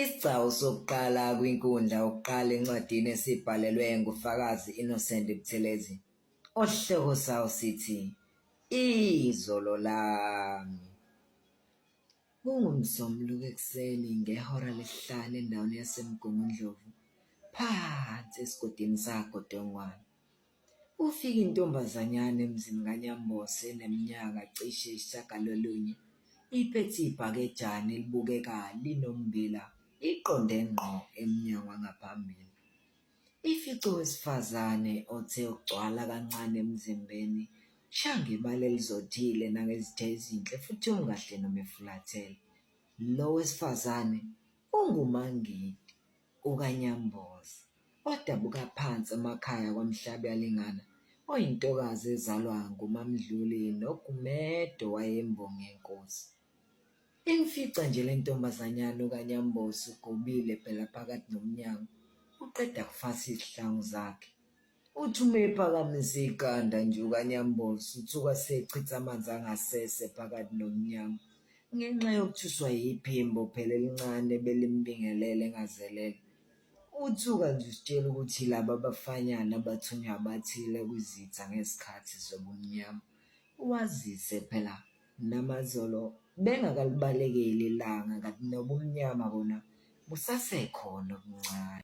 Isigcawu sokuqala kwinkundla yokuqala encwadini esibhalelwe ngufakazi Innocent Buthelezi, osihloko sawo sithi Izolo Lami. Kungumsombuluko ekuseni ngehora lesihlanu endaweni yaseMgungundlovu, phansi esigodini sagodongwana. Ufika intombazanyana emzini kaNyambosi eneminyaka cishe 9, iphethe ibhakejana elibukeka linombila iqonde ngqo emnyango wangaphambili. Ifica owesifazane othe ukugcwala kancane emzimbeni, shangebala elizothile nangezithe ezinhle futhi ongahle noma efulathele. Lo wesifazane unguMangidi okaNyambozi, odabuka phansi emakhaya kwaMhlabi Yalingana, oyintokazi ezalwa nguMamdluli noGumedo wayembongi yenkosi. Imfica nje le ntombazanyana okaNyambozi ugobile phela phakathi nomnyango, uqeda kufasa izihlangu zakhe. Uthi uma ephakamisa iqanda nje ukaNyambozi uthuka sechitha amanzi angasese phakathi nomnyango, ngenxa yokuthuswa yiphimbo phela elincane belimbingelele engazelele. Uthuka nje usitshela ukuthi laba abafanyana abathunywa abathile kwizitha ngesikhathi zobumnyama. Wazise phela namazolo bengakalibalekeli ilanga kanti nobumnyama bona busasekhona obuncane.